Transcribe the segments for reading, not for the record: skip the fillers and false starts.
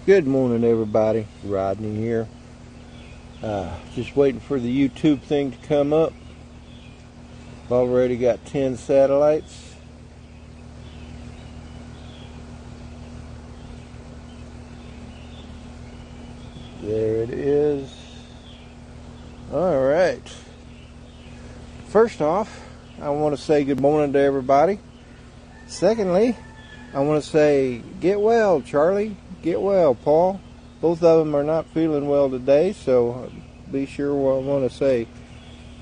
Good morning, everybody. Rodney here. Just waiting for the YouTube thing to come up. Already got 10 satellites. There it is. All right. First off, I want to say good morning to everybody. Secondly, I want to say get well, Charlie. Get well, Paul. Both of them are not feeling well today, so be sure what I want to say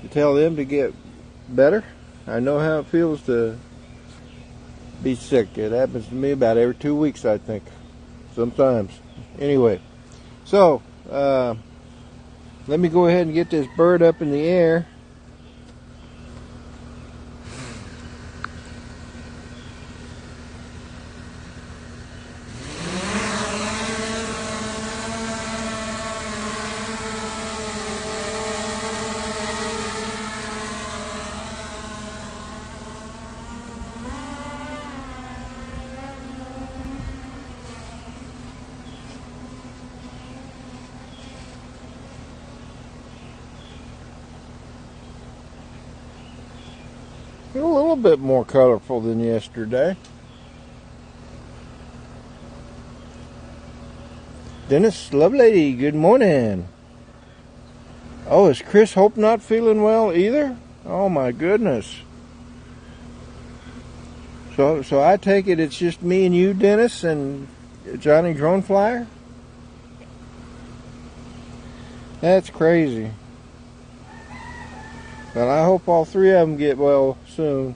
to tell them to get better. I know how it feels to be sick. It happens to me about every 2 weeks, I think. Sometimes. Anyway, so let me go ahead and get this bird up in the air. A little bit more colorful than yesterday. Dennis, lovely, good morning. Oh, is Chris Hope not feeling well either? Oh my goodness. So I take it's just me and you, Dennis, and Johnny Drone Flyer? That's crazy. Well, I hope all three of them get well soon.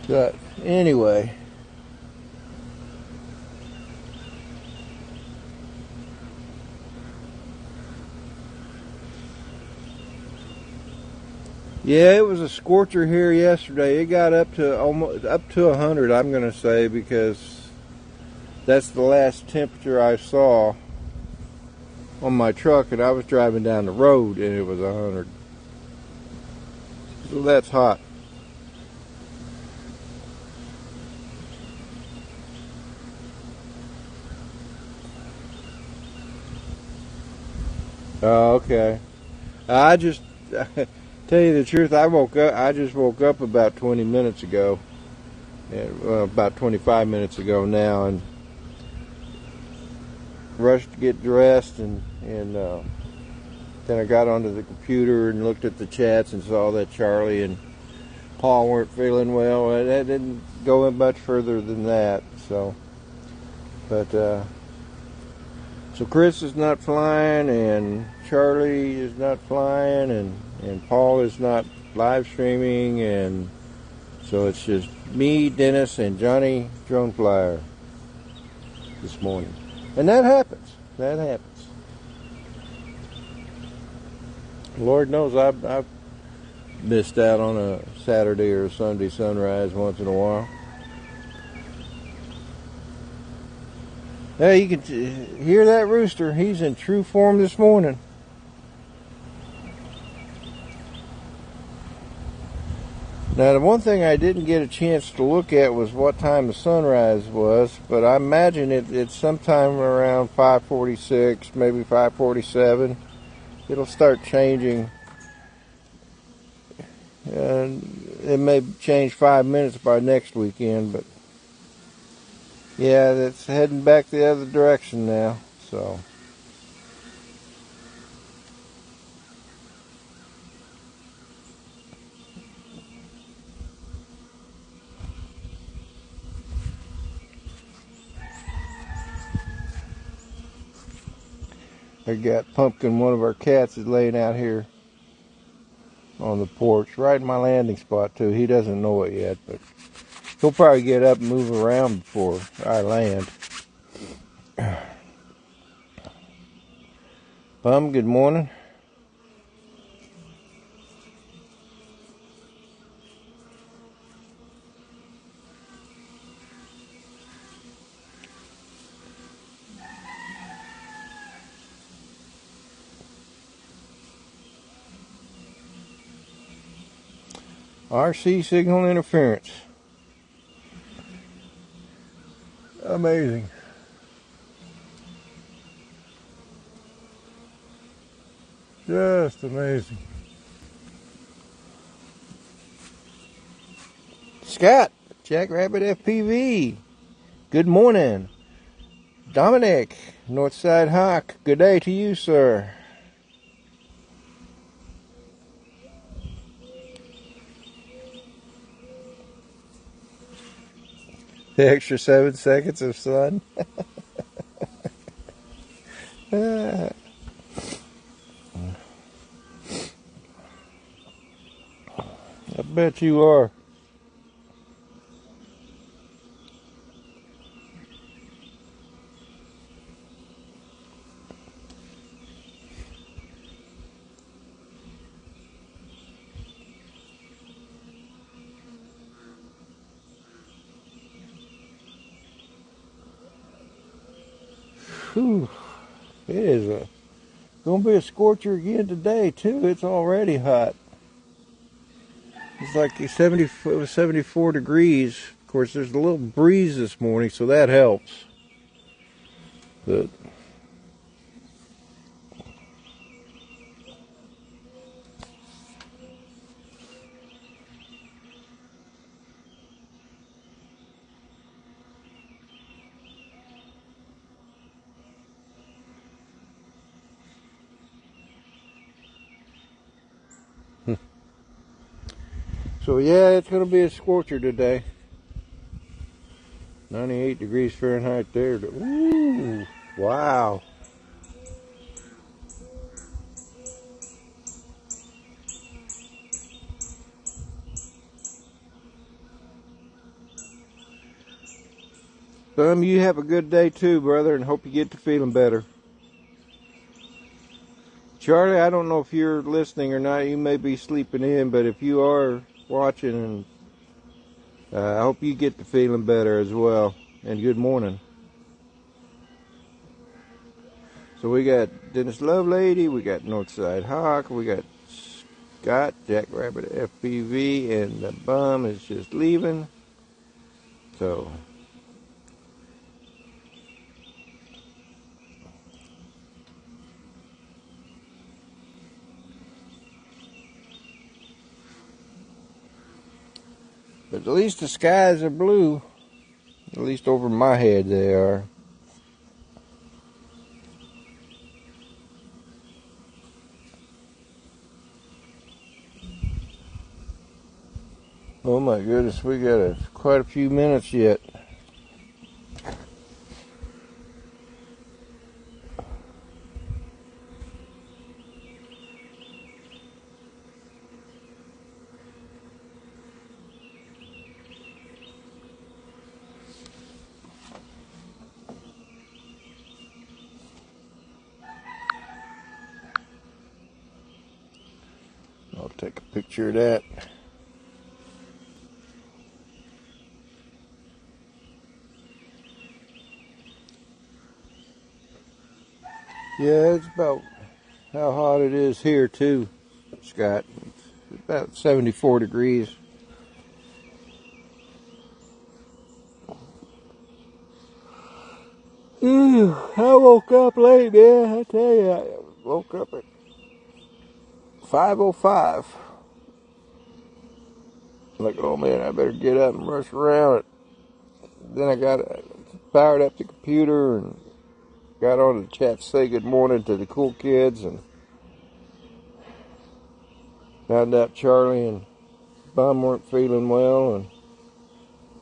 But anyway, yeah, it was a scorcher here yesterday. It got up to almost up to 100, I'm going to say, because that's the last temperature I saw on my truck, and I was driving down the road and it was 100. So that's hot. Oh, okay. I just tell you the truth, I just woke up about 20 minutes ago. About 25 minutes ago now, and rushed to get dressed, and then I got onto the computer and looked at the chats and saw that Charlie and Paul weren't feeling well. That didn't go in much further than that. So Chris is not flying, and Charlie is not flying, and Paul is not live streaming, and so it's just me, Dennis, and Johnny Drone Flyer this morning. And that happens. That happens. Lord knows I've missed out on a Saturday or a Sunday sunrise once in a while. Hey, you can hear that rooster. He's in true form this morning. Now, the one thing I didn't get a chance to look at was what time the sunrise was, but I imagine it's sometime around 5:46, maybe 5:47. It'll start changing, and it may change 5 minutes by next weekend, but yeah, that's heading back the other direction now, so. I got Pumpkin, one of our cats, is laying out here on the porch, right in my landing spot too. He doesn't know it yet, but he'll probably get up and move around before I land. Pum, good morning. RC signal interference. Amazing. Just amazing. Scott, Jackrabbit FPV. Good morning. Dominic, Northside Hawk. Good day to you, sir. The extra 7 seconds of sun. I bet you are. Whew. It is gonna be a scorcher again today too. It's already hot. It's like it was 74 degrees. Of course, there's a little breeze this morning, so that helps. But so yeah, it's gonna be a scorcher today. 98 degrees Fahrenheit there. Ooh, wow. You have a good day too, brother, and hope you get to feeling better. Charlie, I don't know if you're listening or not. You may be sleeping in, but if you are watching, I hope you get to feeling better as well. And good morning. So we got Dennis Lovelady, we got Northside Hawk, we got Scott, Jackrabbit FPV, and the bum is just leaving. So but at least the skies are blue. At least over my head they are. Oh my goodness, we got quite a few minutes yet. I'll take a picture of that. Yeah, it's about how hot it is here too, Scott. It's about 74 degrees. I woke up late, man. I tell you, I woke up at 5:05. Like, oh man, I better get up and rush around. Then I fired up the computer and got on the chat to say good morning to the cool kids, and found out Charlie and Bum weren't feeling well, and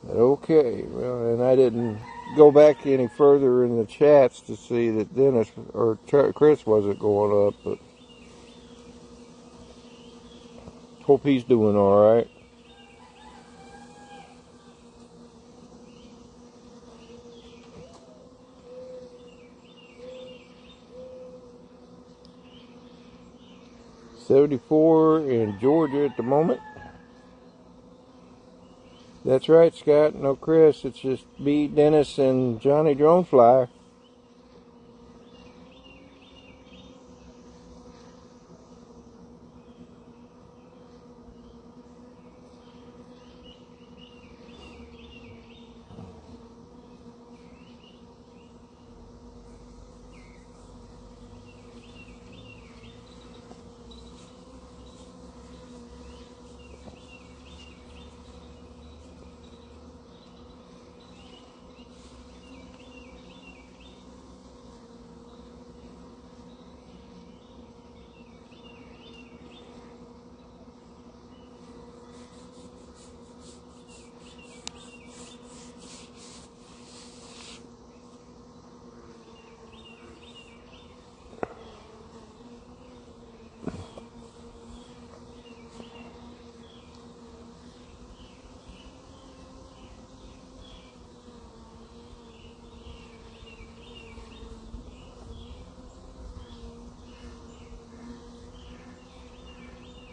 okay, well, and I didn't go back any further in the chats to see that Dennis or Chris wasn't going up, but hope he's doing all right. .74 in Georgia at the moment. That's right, Scott. No Chris. It's just me, Dennis, and Johnny Dronefly.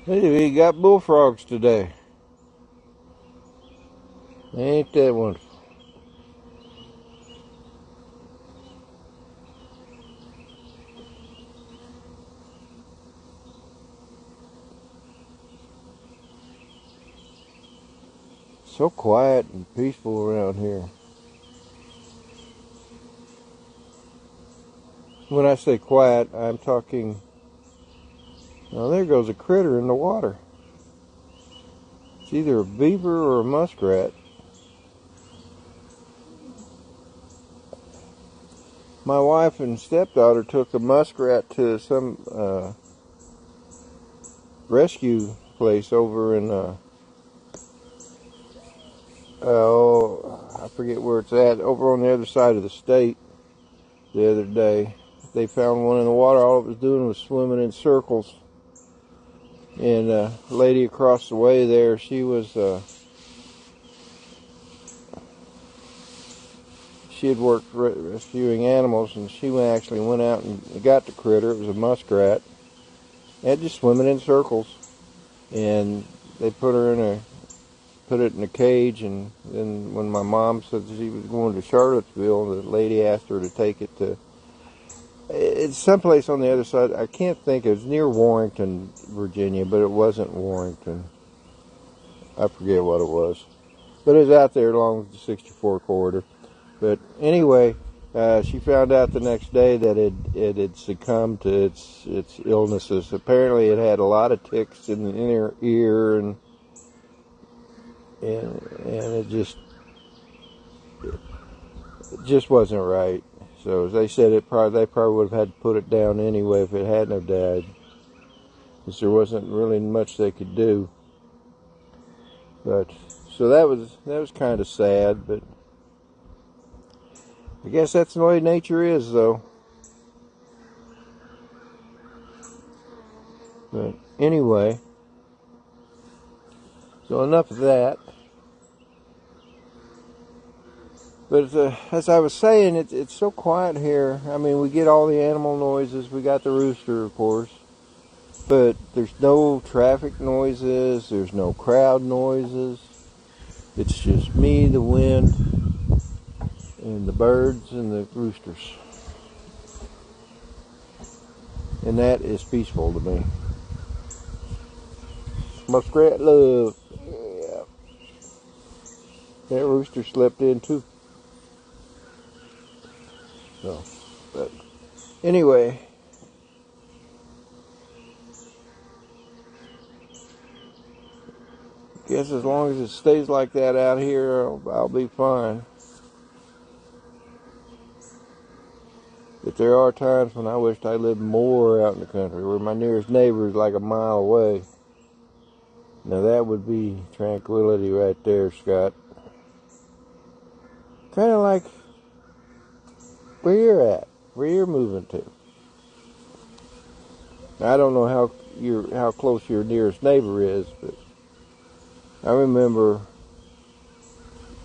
Hey, we got bullfrogs today. Ain't that wonderful? So quiet and peaceful around here. When I say quiet, I'm talking... Now there goes a critter in the water. It's either a beaver or a muskrat. My wife and stepdaughter took the muskrat to some rescue place over in, I forget where it's at, over on the other side of the state the other day. They found one in the water. All it was doing was swimming in circles. And a lady across the way there, she had worked rescuing animals, and she actually went out and got the critter. It was a muskrat. It had just swimming in circles. And they put it in a cage, and then when my mom said she was going to Charlottesville, the lady asked her to take it to... It's someplace on the other side. I can't think. It was near Warrington, Virginia, but it wasn't Warrington. I forget what it was. But it was out there along the 64 corridor. But anyway, she found out the next day that it had succumbed to its illnesses. Apparently it had a lot of ticks in the inner ear, and it just wasn't right. So as they said, they probably would have had to put it down anyway if it hadn't have died, because there wasn't really much they could do. But so that was kind of sad, but I guess that's the way nature is, though. But anyway, so enough of that. But as I was saying, it's so quiet here. I mean, we get all the animal noises. We got the rooster, of course. But there's no traffic noises. There's no crowd noises. It's just me, the wind, and the birds and the roosters. And that is peaceful to me. Muskrat love. Yeah. That rooster slept in too. So, but anyway, guess as long as it stays like that out here, I'll be fine. But there are times when I wished I lived more out in the country, where my nearest neighbor is like a mile away. Now that would be tranquility right there, Scott. Kind of like where you're at, where you're moving to. I don't know how close your nearest neighbor is, but I remember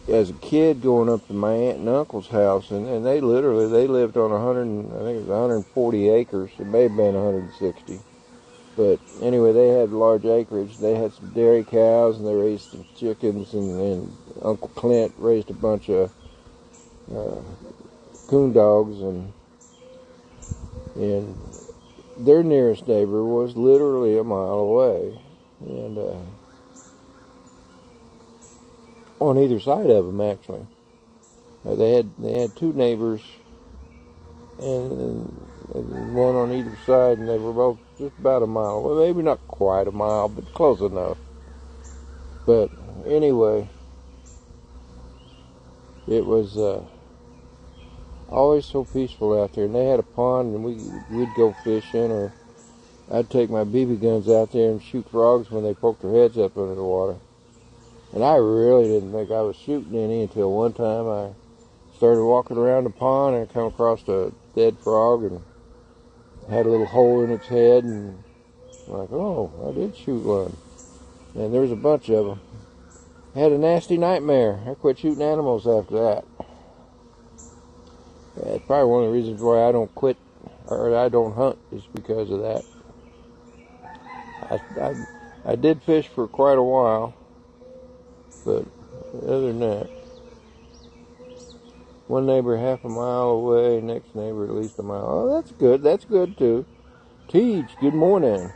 as a kid going up to my aunt and uncle's house, and they lived on 140 acres. It may have been 160. But anyway, they had large acreage. They had some dairy cows, and they raised some chickens, and Uncle Clint raised a bunch of coon dogs, and their nearest neighbor was literally a mile away, and on either side of them, actually. They had two neighbors, and one on either side, and they were both just about a mile away. Maybe not quite a mile, but close enough. But anyway, it was always so peaceful out there. And they had a pond, and we'd go fishing, or I'd take my BB guns out there and shoot frogs when they poked their heads up under the water. And I really didn't think I was shooting any until one time I started walking around the pond, and I come across a dead frog and had a little hole in its head, and I'm like, oh, I did shoot one. And there was a bunch of them. I had a nasty nightmare. I quit shooting animals after that. It's probably one of the reasons why I don't quit, or I don't hunt, is because of that. I did fish for quite a while, but other than that, one neighbor half a mile away, next neighbor at least a mile. Oh, that's good. That's good too. Teach, good morning.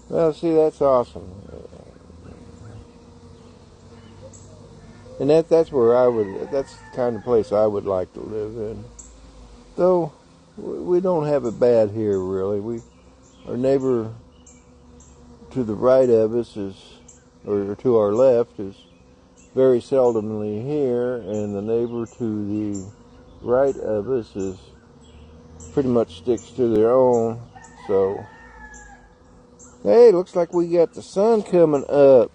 Well, see, that's awesome. And that's where that's the kind of place I would like to live in. Though, we don't have it bad here, really. Our neighbor to the right of us or to our left is very seldomly here, and the neighbor to the right of us is pretty much sticks to their own. So, hey, looks like we got the sun coming up.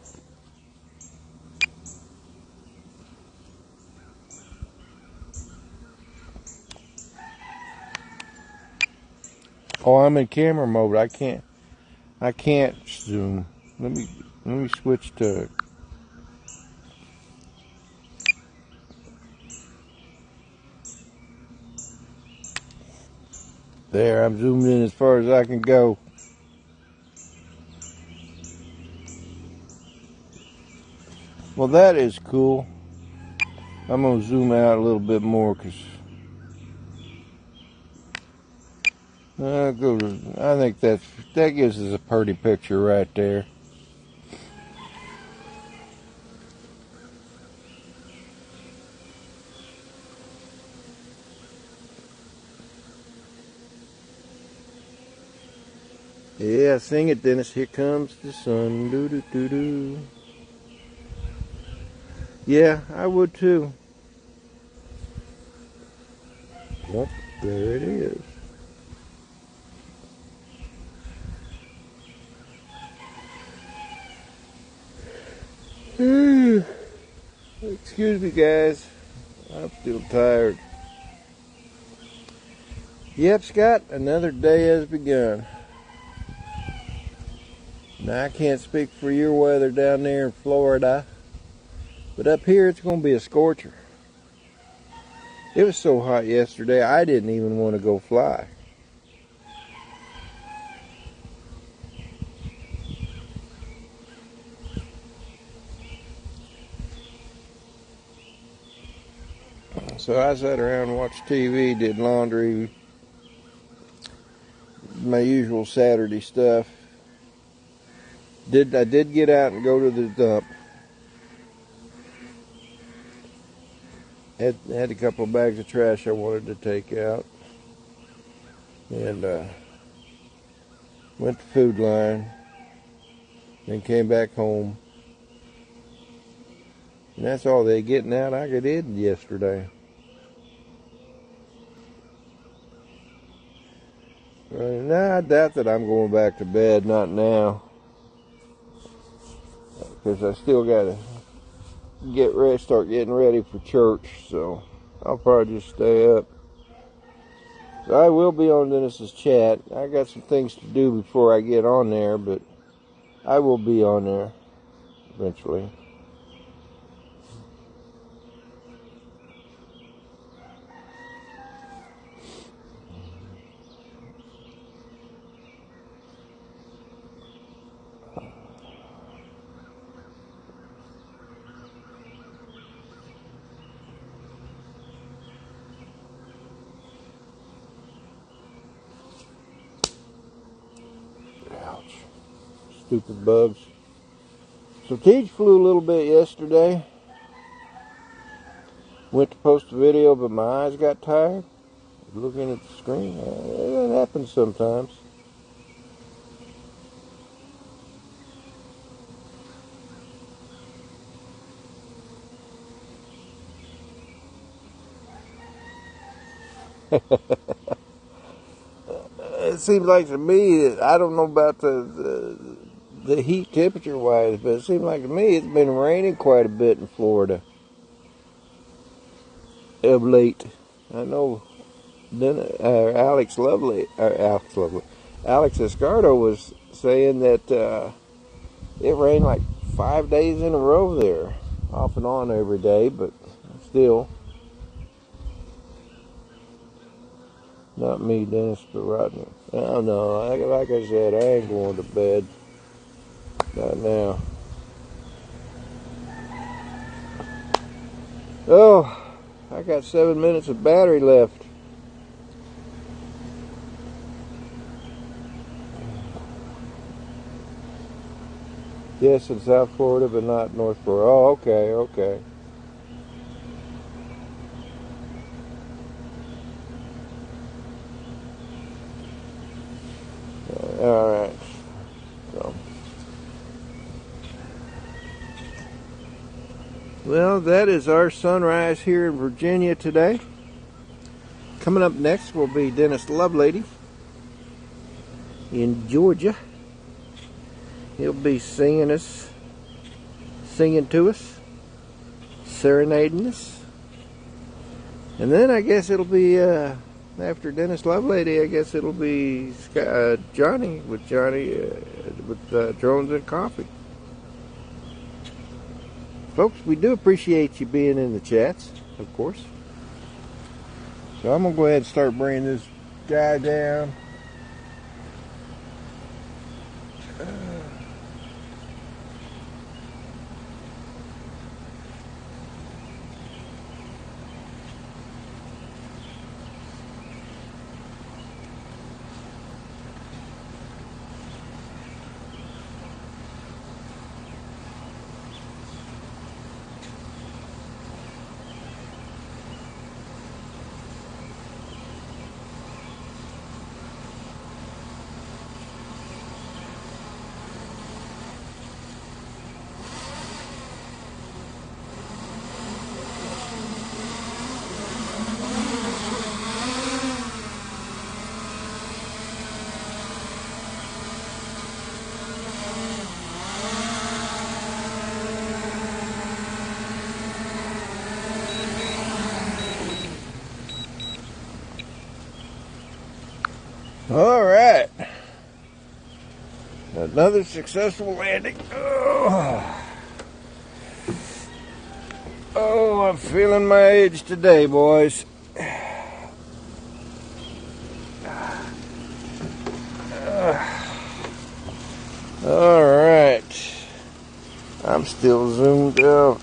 Oh, I'm in camera mode. I can't zoom. Let me switch to. There, I'm zoomed in as far as I can go. Well, that is cool. I'm gonna zoom out a little bit more because I think that gives us a pretty picture right there. Yeah, sing it, Dennis. Here comes the sun. Doo doo doo doo. Yeah, I would too. Yep, there it is. Excuse me, guys. I'm still tired. Yep, Scott, another day has begun. Now, I can't speak for your weather down there in Florida, but up here it's going to be a scorcher. It was so hot yesterday, I didn't even want to go fly. So I sat around and watched TV, did laundry, my usual Saturday stuff. I did get out and go to the dump. Had a couple of bags of trash I wanted to take out. And went to Food Line. Then came back home. And that's all they getting out I did yesterday. Now I doubt that I'm going back to bed, not now. Because I still got to start getting ready for church. So I'll probably just stay up. So I will be on Dennis's chat. I got some things to do before I get on there, but I will be on there eventually. Ouch. Stupid bugs. So Teach flew a little bit yesterday. Went to post a video, but my eyes got tired looking at the screen. That happens sometimes. It seems like to me, I don't know about the heat temperature wise, but it seems like to me it's been raining quite a bit in Florida of late. I know Alex Escardo was saying that it rained like 5 days in a row there, off and on every day, but still. Not me, Dennis, but Rodney. I don't know. Like I said, I ain't going to bed. Not now. Oh, I got 7 minutes of battery left. Yes, in South Florida, but not North Florida. Oh, okay, okay. All right. So, well, that is our sunrise here in Virginia today. Coming up next will be Dennis Lovelady in Georgia. He'll be singing to us, serenading us. And then I guess it'll be, after Dennis Lovelady, I guess it'll be Johnny with Drones and Coffee. Folks, we do appreciate you being in the chats, of course. So I'm going to go ahead and start bringing this guy down. All right. Another successful landing. Oh, I'm feeling my age today, boys. All right. I'm still zoomed out.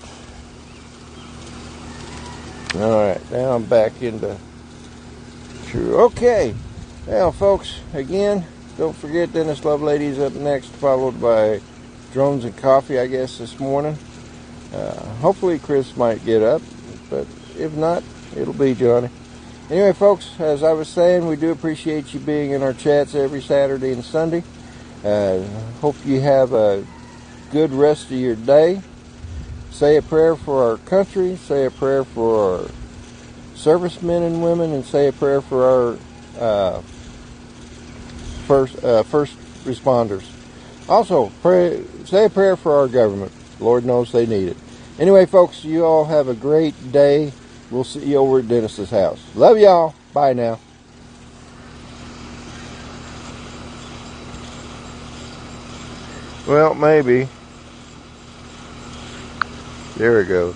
All right, now I'm back into true. Okay. Now, folks, again, don't forget Dennis Lovelady's up next, followed by Drones and Coffee, I guess, this morning. Hopefully Chris might get up, but if not, it'll be Johnny. Anyway, folks, as I was saying, we do appreciate you being in our chats every Saturday and Sunday. Hope you have a good rest of your day. Say a prayer for our country, say a prayer for our servicemen and women, and say a prayer for our first responders. Also, say a prayer for our government. Lord knows they need it. Anyway, folks, you all have a great day. We'll see you over at Dennis's house. Love y'all. Bye now. Well, maybe. There it goes.